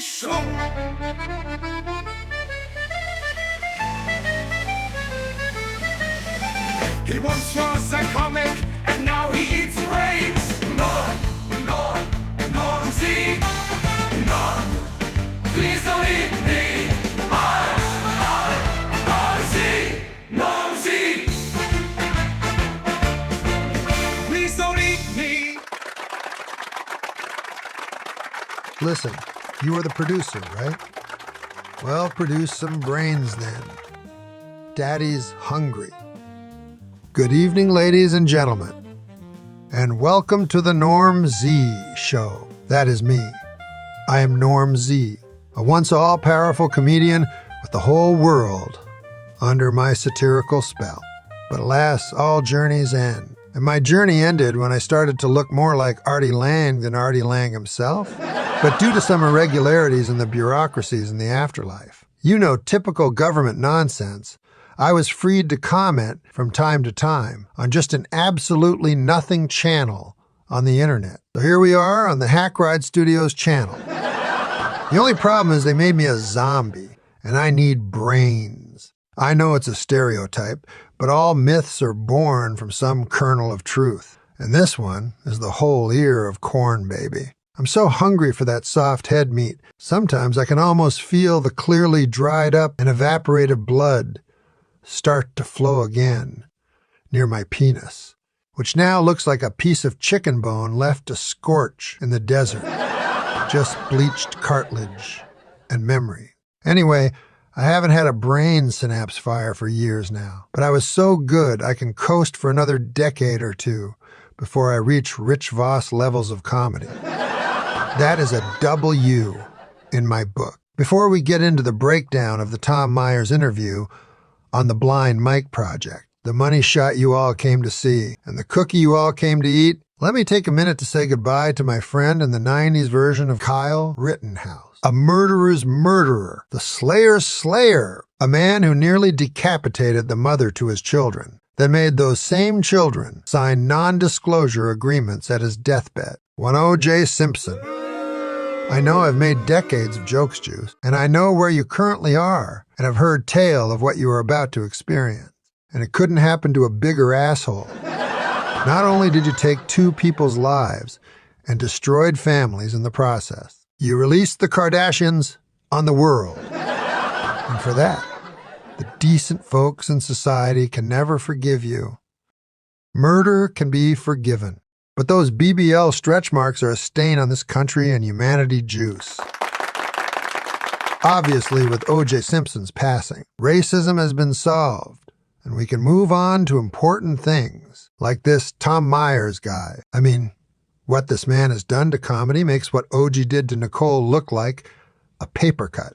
show. He once was a comic, and now he eats brains. Norm Z. Norm, please don't eat me. Norm Z. Please don't eat me. Listen, you are the producer, right? Well, produce some brains then. Daddy's hungry. Good evening, ladies and gentlemen, and welcome to the Norm Z Show. That is me. I am Norm Z, a once all-powerful comedian with the whole world under my satirical spell. But alas, all journeys end. And my journey ended when I started to look more like Artie Lang than Artie Lang himself. But due to some irregularities in the bureaucracies in the afterlife, typical government nonsense, I was freed to comment from time to time on just an absolutely nothing channel on the internet. So here we are on the Hackride Studios channel. The only problem is they made me a zombie, and I need brains. I know it's a stereotype, but all myths are born from some kernel of truth. And this one is the whole ear of corn, baby. I'm so hungry for that soft head meat, sometimes I can almost feel the clearly dried up and evaporated blood start to flow again near my penis, which now looks like a piece of chicken bone left to scorch in the desert. Just bleached cartilage and memory. Anyway, I haven't had a brain synapse fire for years now, but I was so good I can coast for another decade or two before I reach Rich Voss levels of comedy. That is a W in my book. Before we get into the breakdown of the Tom Myers interview on the Blind Mike Project, the money shot you all came to see, and the cookie you all came to eat, let me take a minute to say goodbye to my friend in the 90s version of Kyle Rittenhouse. A murderer's murderer, the slayer's slayer, a man who nearly decapitated the mother to his children, then made those same children sign non-disclosure agreements at his deathbed. One O.J. Simpson. I know I've made decades of jokes juice, and I know where you currently are, and have heard tale of what you are about to experience. And it couldn't happen to a bigger asshole. Not only did you take two people's lives and destroyed families in the process, you released the Kardashians on the world. And for that, the decent folks in society can never forgive you. Murder can be forgiven, but those BBL stretch marks are a stain on this country and humanity juice. Obviously, with O.J. Simpson's passing, racism has been solved, and we can move on to important things, like this Tom Myers guy. I mean, what this man has done to comedy makes what O.G. did to Nicole look like a paper cut,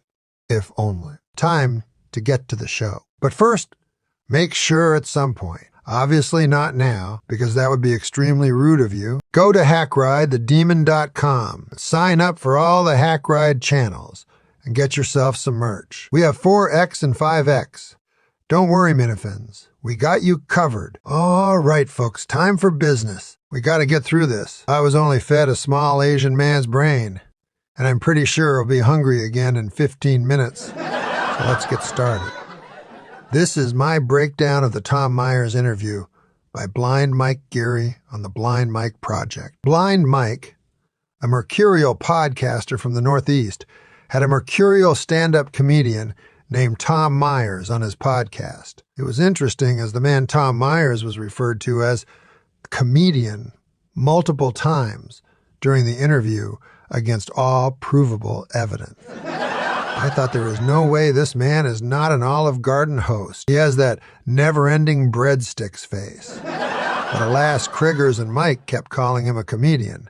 if only. Time to get to the show. But first, make sure at some point, obviously not now, because that would be extremely rude of you, go to HackRideTheDemon.com, sign up for all the Hackride channels, and get yourself some merch. We have 4X and 5X. Don't worry, Minifins. We got you covered. All right, folks, time for business. We got to get through this. I was only fed a small Asian man's brain, and I'm pretty sure I'll be hungry again in 15 minutes. So let's get started. This is my breakdown of the Tom Myers interview by Blind Mike Geary on the Blind Mike Project. Blind Mike, a mercurial podcaster from the Northeast, had a mercurial stand-up comedian named Tom Myers on his podcast. It was interesting as the man Tom Myers was referred to as a comedian multiple times during the interview against all provable evidence. I thought there was no way this man is not an Olive Garden host. He has that never-ending breadsticks face. But alas, Kriggers and Mike kept calling him a comedian.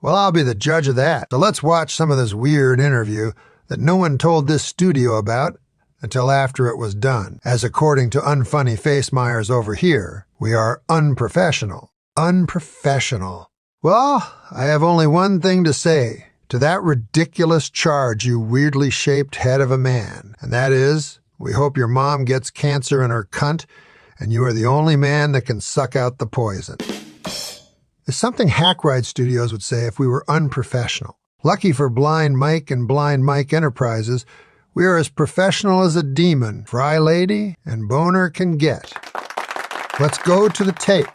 Well, I'll be the judge of that. So let's watch some of this weird interview that no one told this studio about until after it was done. As according to Unfunny Face Myers over here, we are unprofessional. Unprofessional. Well, I have only one thing to say to that ridiculous charge, you weirdly shaped head of a man, and that is, we hope your mom gets cancer in her cunt, and you are the only man that can suck out the poison. It's something Hackride Studios would say if we were unprofessional. Lucky for Blind Mike and Blind Mike Enterprises, we are as professional as a demon, fry lady, and boner can get. Let's go to the tape.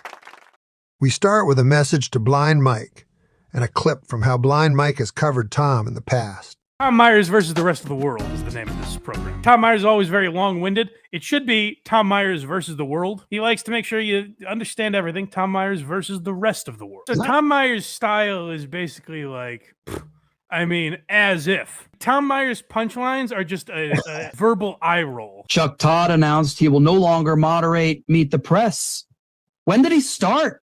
We start with a message to Blind Mike and a clip from how Blind Mike has covered Tom in the past. Tom Myers versus the rest of the world is the name of this program. Tom Myers is always very long-winded. It should be Tom Myers versus the world. He likes to make sure you understand everything. Tom Myers versus the rest of the world. So Tom Myers' style is basically like, as if. Tom Myers' punchlines are just a verbal eye roll. Chuck Todd announced he will no longer moderate Meet the Press. When did he start?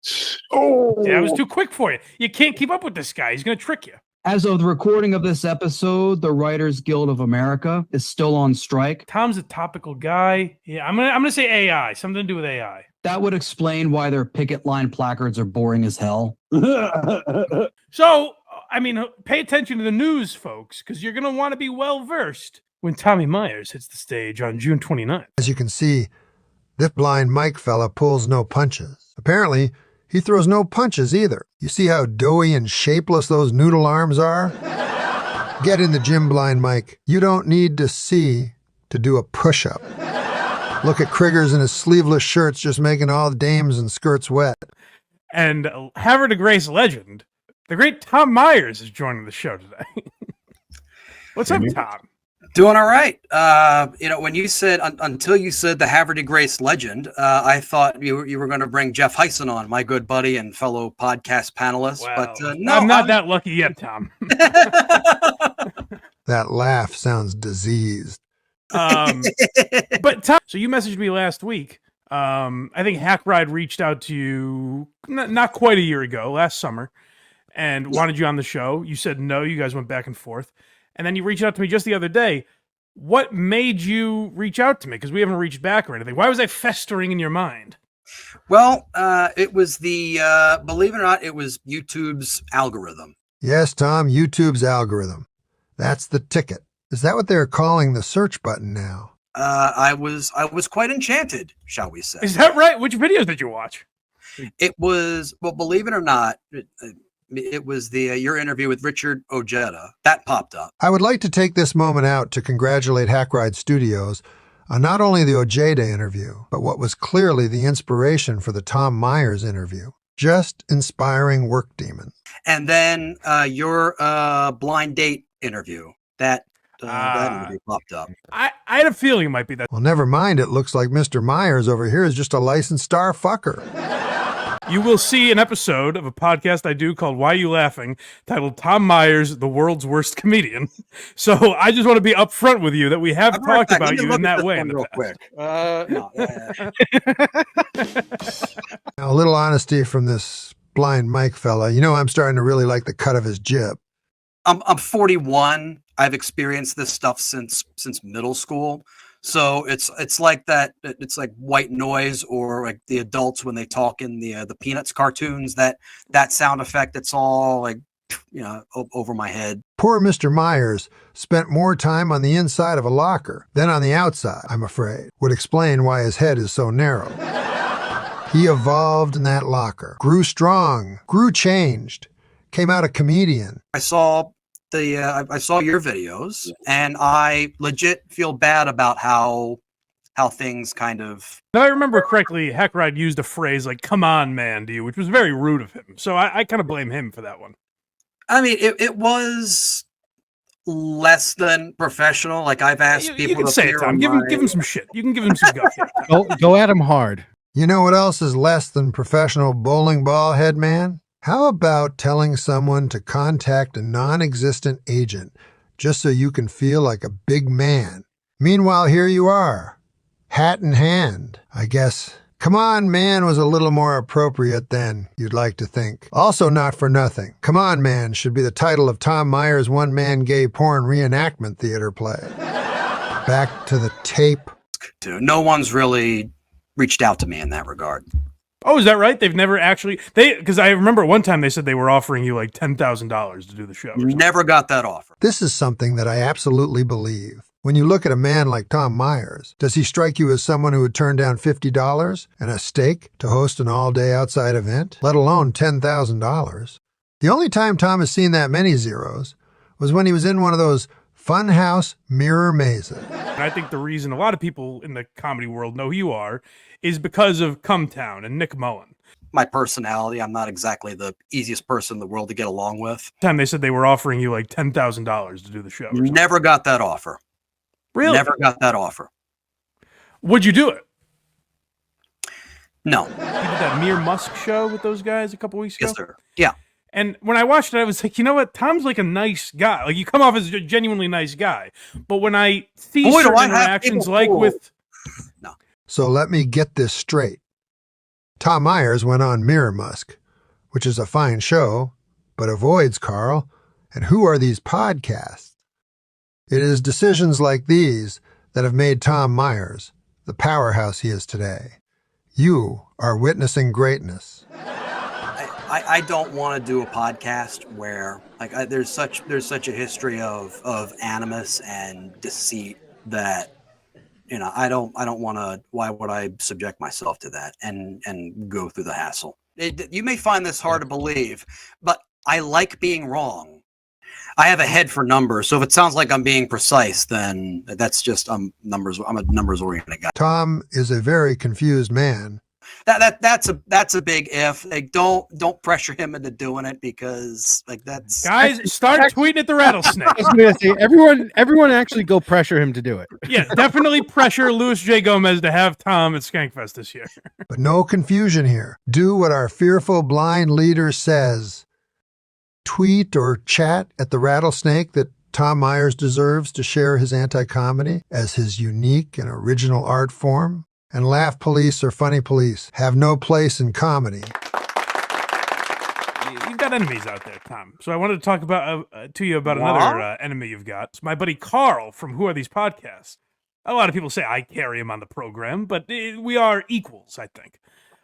Yeah, it was too quick for you. You can't keep up with this guy. He's going to trick you. As of the recording of this episode, the Writers Guild of America is still on strike. Tom's a topical guy. Yeah, I'm gonna say AI. Something to do with AI. That would explain why their picket line placards are boring as hell. So, pay attention to the news, folks, because you're gonna want to be well-versed when Tommy Myers hits the stage on June 29th. As you can see, this Blind Mike fella pulls no punches. Apparently, he throws no punches either. You see how doughy and shapeless those noodle arms are? Get in the gym, Blind Mike. You don't need to see to do a push-up. Look at Kriggers in his sleeveless shirts just making all the dames and skirts wet. And Havre de Grace legend, the great Tom Myers, is joining the show today. What's up, Tom? Doing all right. When you said, until you said the Havre de Grace legend, I thought you were going to bring Jeff Hyson on, my good buddy and fellow podcast panelist. Wow. But no, I'm not that lucky yet, Tom. That laugh sounds diseased. But Tom, so you messaged me last week. I think Hackride reached out to you not quite a year ago, last summer, and wanted you on the show. You said no. You guys went back and forth. And then you reached out to me just the other day. What made you reach out to me? Because we haven't reached back or anything. Why was I festering in your mind? Well, it was the, believe it or not, it was YouTube's algorithm. Yes, Tom, YouTube's algorithm. That's the ticket. Is that what they're calling the search button now? I was quite enchanted, shall we say. Is that right? Which videos did you watch? It was, well, believe it or not, it was the your interview with Richard Ojeda that popped up. I would like to take this moment out to congratulate Hackride Studios on not only the Ojeda interview, but what was clearly the inspiration for the Tom Myers interview. Just inspiring work demons. And then your blind date interview that interview popped up. I had a feeling it might be that. Well, never mind. It looks like Mr. Myers over here is just a licensed star fucker. You will see an episode of a podcast I do called Why You Laughing, titled Tom Myers, the World's Worst Comedian. So I just want to be upfront with you that we have talked about you in that way. Real quick. Now, a little honesty from this Blind Mike fella. You know, I'm starting to really like the cut of his jib. I'm 41. I've experienced this stuff since middle school. So it's like that. It's like white noise, or like the adults when they talk in the Peanuts cartoons. That sound effect. It's all like, over my head. Poor Mr. Myers spent more time on the inside of a locker than on the outside, I'm afraid. Would explain why his head is so narrow. He evolved in that locker, grew strong, grew changed, came out a comedian. I saw I saw your videos, and I legit feel bad about how things kind of. If I remember correctly, Hackride used a phrase like "come on, man" to you, which was very rude of him. So I kind of blame him for that one. I mean, it was less than professional. Like, I've asked people. You can say it, Tom. Give him some shit. You can give him some guff. Go at him hard. You know what else is less than professional bowling ball head man? How about telling someone to contact a non-existent agent just so you can feel like a big man? Meanwhile, here you are, hat in hand. I guess, come on, man was a little more appropriate than you'd like to think. Also not for nothing. Come on, man should be the title of Tom Myers' one-man gay porn reenactment theater play. Back to the tape. No one's really reached out to me in that regard. Oh, is that right? They've never actually because I remember one time they said they were offering you like $10,000 to do the show. Never got that offer. This is something that I absolutely believe. When you look at a man like Tom Myers, does he strike you as someone who would turn down $50 and a steak to host an all-day outside event, let alone $10,000? The only time Tom has seen that many zeros was when he was in one of those funhouse mirror mazes. And I think the reason a lot of people in the comedy world know who you are is because of Cumtown and Nick Mullen. My personality, I'm not exactly the easiest person in the world to get along with. Time they said they were offering you like $10,000 to do the show. Or something. Never got that offer. Really? Never got that offer. Would you do it? No. You did that Mere Musk show with those guys a couple weeks ago? Yes, sir. Yeah. And when I watched it, I was like, you know what? Tom's like a nice guy. Like, you come off as a genuinely nice guy. But when I see Boy, do certain I have interactions people like fooled. with... No. So let me get this straight. Tom Myers went on Mirror Musk, which is a fine show, but avoids Carl. And who are these podcasts? It is decisions like these that have made Tom Myers the powerhouse he is today. You are witnessing greatness. I don't want to do a podcast where there's such a history of animus and deceit that I don't want to. Why would I subject myself to that and go through the hassle? You may find this hard to believe, but I like being wrong. I have a head for numbers, so if it sounds like I'm being precise, then that's just numbers. I'm a numbers oriented guy. Tom is a very confused man. That's a big if. Like, don't pressure him into doing it, because that's Guys, start tweeting at the rattlesnake. I was gonna say, everyone actually go pressure him to do it. Yeah, definitely pressure Luis J. Gomez to have Tom at Skankfest this year. But no confusion here. Do what our fearful blind leader says. Tweet or chat at the rattlesnake that Tom Myers deserves to share his anti-comedy as his unique and original art form. And laugh police or funny police have no place in comedy. You've got enemies out there, Tom. So I wanted to talk to you about another enemy you've got. It's my buddy Carl from Who Are These Podcasts. A lot of people say I carry him on the program, but we are equals, I think,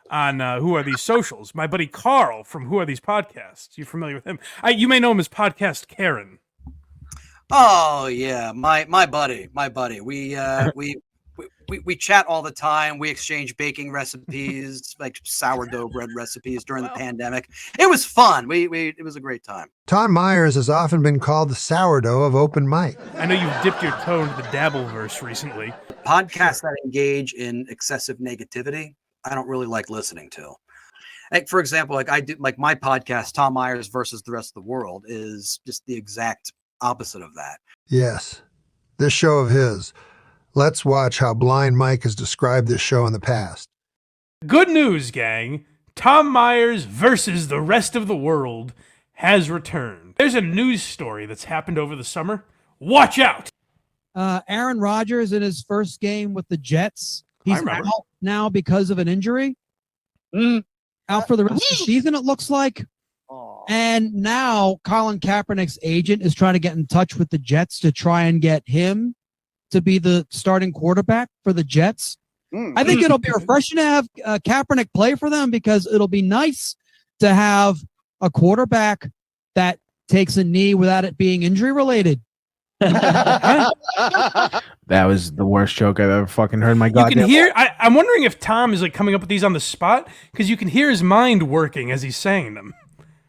on Who Are These Socials. My buddy Carl from Who Are These Podcasts. You familiar with him? You may know him as Podcast Karen. Oh yeah, my buddy. We chat all the time. We exchange baking recipes, like sourdough bread recipes during the pandemic. It was fun. It was a great time. Tom Myers has often been called the sourdough of open mic. I know you've dipped your toe into the Dabbleverse recently. Podcasts that engage in excessive negativity, I don't really like listening to. Like, for example, I do my podcast, Tom Myers versus the Rest of the World, is just the exact opposite of that. Yes, this show of his. Let's watch how Blind Mike has described this show in the past. Good news, gang. Tom Myers versus the Rest of the World has returned. There's a news story that's happened over the summer. Watch out. Aaron Rodgers in his first game with the Jets. He's remember. out now because of an injury. Out for the rest of the season, it looks like. And now Colin Kaepernick's agent is trying to get in touch with the Jets to try and get him to be the starting quarterback for the Jets. I think it'll be refreshing to have Kaepernick play for them, because it'll be nice to have a quarterback that takes a knee without it being injury related. That was the worst joke I've ever fucking heard in my You goddamn can hear, I'm wondering if Tom is like coming up with these on the spot, because you can hear his mind working as he's saying them.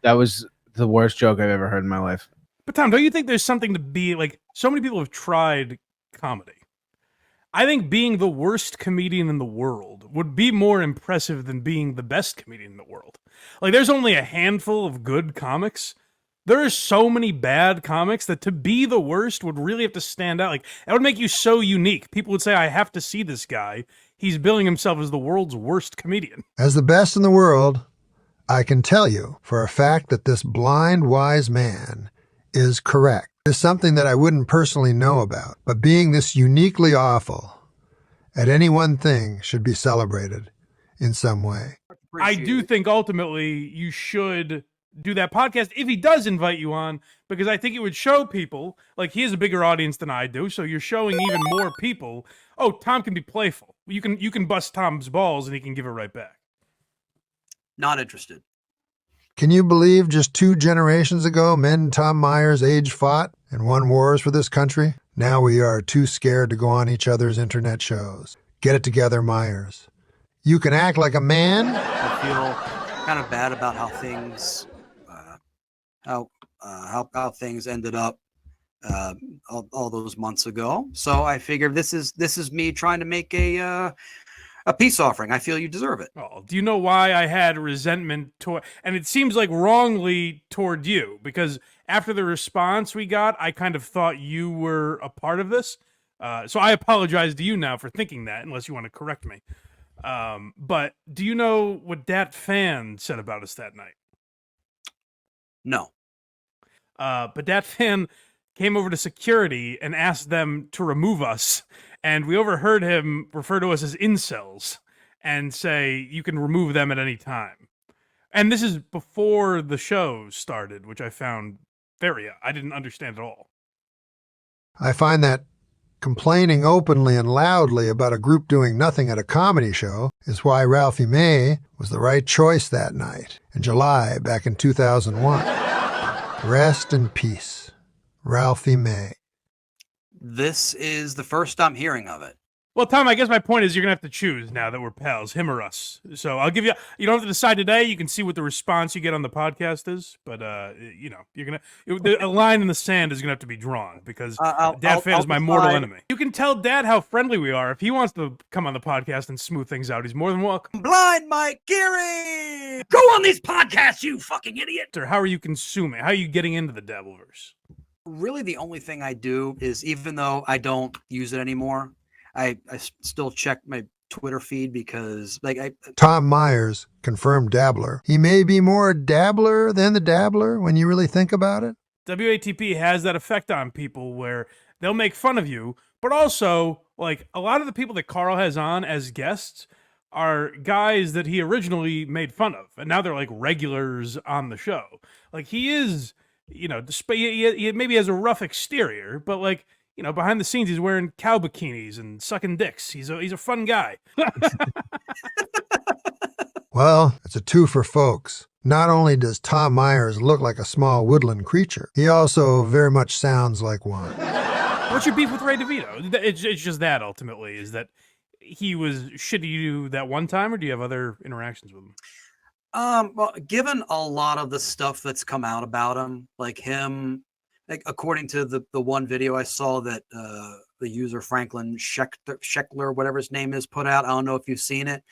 That was the worst joke I've ever heard in my life. But Tom, don't you think there's something to be like, so many people have tried comedy. I think being the worst comedian in the world would be more impressive than being the best comedian in the world. Like, there's only a handful of good comics. There are so many bad comics that to be the worst would really have to stand out. Like, that would make you so unique. People would say, I have to see this guy. He's billing himself as the world's worst comedian. As the best in the world, I can tell you for a fact that this blind, wise man is correct. Is something that I wouldn't personally know about, but being this uniquely awful at any one thing should be celebrated in some way. I do think ultimately you should do that podcast if he does invite you on, because I think it would show people, like, he has a bigger audience than I do, so you're showing even more people, oh, Tom can be playful. You can bust Tom's balls and he can give it right back. Not interested. Can you believe just 2 generations ago, men Tom Myers' age fought and won wars for this country? Now we are too scared to go on each other's internet shows. Get it together, Myers. You can act like a man. I feel kind of bad about how things, how things ended up all those months ago. So I figured this is me trying to make a peace offering. I feel you deserve it. Oh, do you know why I had resentment toward, and it seems like wrongly toward you, because after the response we got, I kind of thought you were a part of this. So I apologize to you now for thinking that, unless you want to correct me. But do you know what that fan said about us that night? No. But that fan came over to security and asked them to remove us, and we overheard him refer to us as incels and say you can remove them at any time. And this is before the show started, which I found I didn't understand at all. I find that complaining openly and loudly about a group doing nothing at a comedy show is why Ralphie May was the right choice that night in July back in 2001. Rest in peace, Ralphie May. This is the first I'm hearing of it. Well, Tom, I guess my point is you're going to have to choose now that we're pals, him or us. So I'll give you, you don't have to decide today. You can see what the response you get on the podcast is. But, you're going to, a line in the sand is going to have to be drawn because Dad Fan is my mortal enemy. You can tell Dad how friendly we are. If he wants to come on the podcast and smooth things out, he's more than welcome. Blind Mike Geary! Go on these podcasts, you fucking idiot! Or how are you consuming? How are you getting into the Dabbleverse? Really, the only thing I do is, even though I don't use it anymore, I still check my Twitter feed because, Tom Myers, confirmed dabbler. He may be more dabbler than the dabbler when you really think about it. WATP has that effect on people where they'll make fun of you, but also, like, a lot of the people that Carl has on as guests are guys that he originally made fun of, and now they're like regulars on the show. Like, he is, he maybe has a rough exterior, but like, behind the scenes, he's wearing cow bikinis and sucking dicks. He's a fun guy. Well, it's a two for folks. Not only does Tom Myers look like a small woodland creature, he also very much sounds like one. What's your beef with Ray DeVito? It's just that, ultimately, is that he was shitty to you that one time, or do you have other interactions with him? Well, given a lot of the stuff that's come out about him, like according to the one video I saw that the user Franklin Scheckler, whatever his name is, put out. I don't know if you've seen it.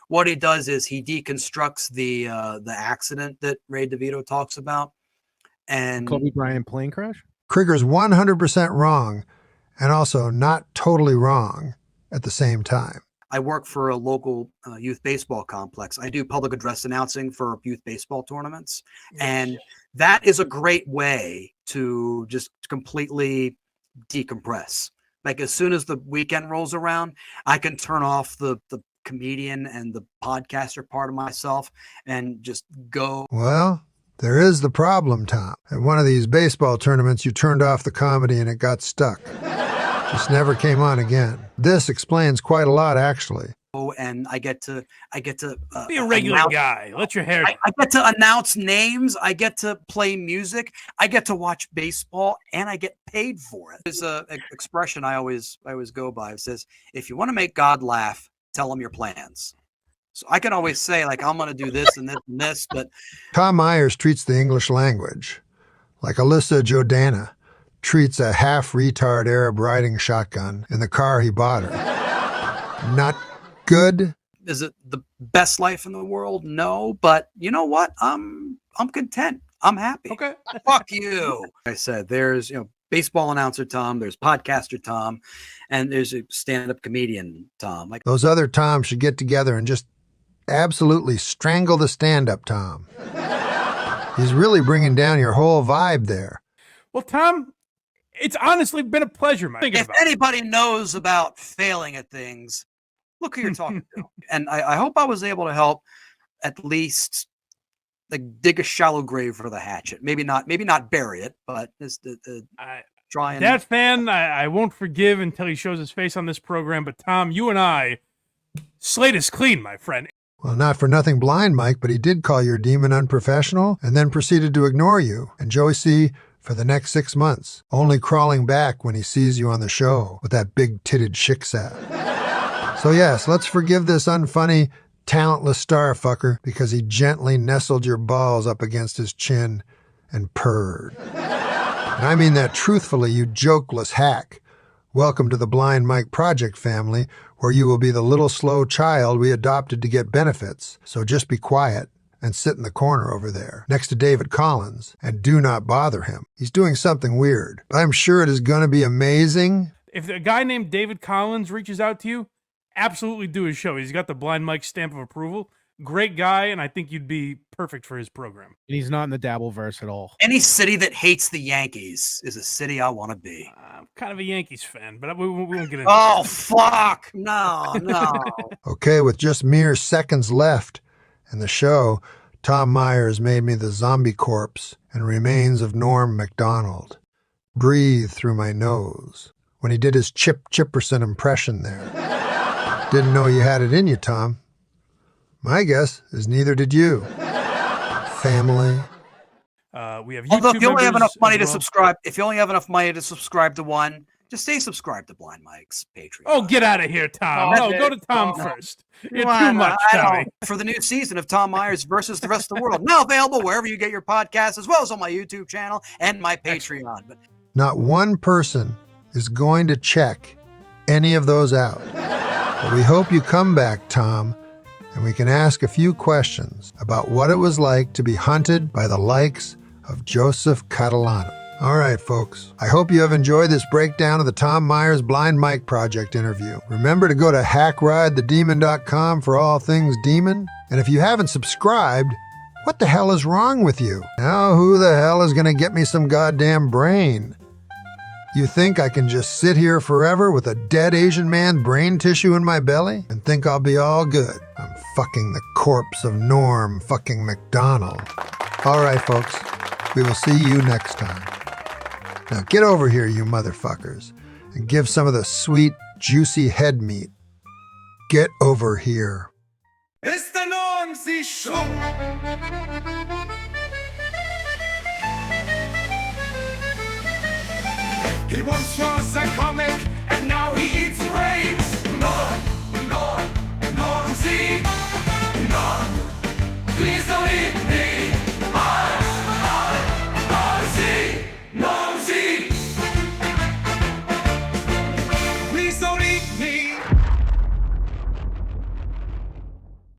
What he does is he deconstructs the accident that Ray DeVito talks about. And Kobe Bryant plane crash? Krieger's 100% wrong, and also not totally wrong at the same time. I work for a local youth baseball complex. I do public address announcing for youth baseball tournaments. And that is a great way to just completely decompress. Like, as soon as the weekend rolls around, I can turn off the comedian and the podcaster part of myself and just go. Well, there is the problem, Tom. At one of these baseball tournaments, you turned off the comedy and it got stuck. Just never came on again. This explains quite a lot, actually. And I get to be a regular guy. Let your hair down. I get to announce names. I get to play music. I get to watch baseball, and I get paid for it. There's an expression I always go by. It says, "If you want to make God laugh, tell him your plans." So I can always say, like, I'm going to do this and this and this, but Tom Myers treats the English language like Alyssa Jordana treats a half-retard Arab riding shotgun in the car he bought her. Not good. Is it the best life in the world? No, but you know what? I'm content. I'm happy. Okay. Fuck you. Like I said, there's baseball announcer Tom, there's podcaster Tom, and there's a stand-up comedian Tom. Like, those other Toms should get together and just absolutely strangle the stand-up Tom. He's really bringing down your whole vibe there. Well, Tom, it's honestly been a pleasure, Mike. if anybody knows about failing at things, look who you're talking to. And I hope I was able to help at least dig a shallow grave for the hatchet. Maybe not bury it, but just try and. That fan, I won't forgive until he shows his face on this program. But Tom, you and I, slate is clean, my friend. Well, not for nothing blind, Mike, but he did call your demon unprofessional and then proceeded to ignore you and Joey C. for the next 6 months, only crawling back when he sees you on the show with that big-titted shiksat. So yes, let's forgive this unfunny, talentless star fucker because he gently nestled your balls up against his chin and purred. And I mean that truthfully, you jokeless hack. Welcome to the Blind Mike Project family, where you will be the little slow child we adopted to get benefits. So just be quiet and sit in the corner over there, next to David Collins, and do not bother him. He's doing something weird, but I'm sure it is going to be amazing. If a guy named David Collins reaches out to you, absolutely do his show. He's got the Blind Mike stamp of approval. Great guy, and I think you'd be perfect for his program. And he's not in the Dabbleverse at all. Any city that hates the Yankees is a city I want to be. I'm kind of a Yankees fan, but we won't get into Oh, that. fuck. No. Okay, with just mere seconds left in the show, Tom Myers made me the zombie corpse and remains of Norm MacDonald breathe through my nose when he did his Chip Chipperson impression there. Didn't know you had it in you, Tom. My guess is neither did you. Family. We have Although YouTube if you only have members enough money as to well. subscribe, if you only have enough money to subscribe to one, just stay subscribed to Blind Mike's Patreon. Oh, get out of here, Tom. Oh, No, go to Tom no. first. You're Why too much, not? I Tommy. don't. For the new season of Tom Myers versus the rest of the world, now available wherever you get your podcasts, as well as on my YouTube channel and my Patreon. But Not one person is going to check any of those out. But we hope you come back, Tom, and we can ask a few questions about what it was like to be hunted by the likes of Joseph Catalano. All right, folks. I hope you have enjoyed this breakdown of the Tom Myers Blind Mike Project interview. Remember to go to hackridethedemon.com for all things demon. And if you haven't subscribed, what the hell is wrong with you? Now, who the hell is going to get me some goddamn brain? You think I can just sit here forever with a dead Asian man brain tissue in my belly and think I'll be all good? I'm fucking the corpse of Norm fucking MacDonald. All right, folks. We will see you next time. Now get over here, you motherfuckers, and give some of the sweet, juicy head meat. Get over here. It's the Normsy Show. He once was a comic, and now he eats bread.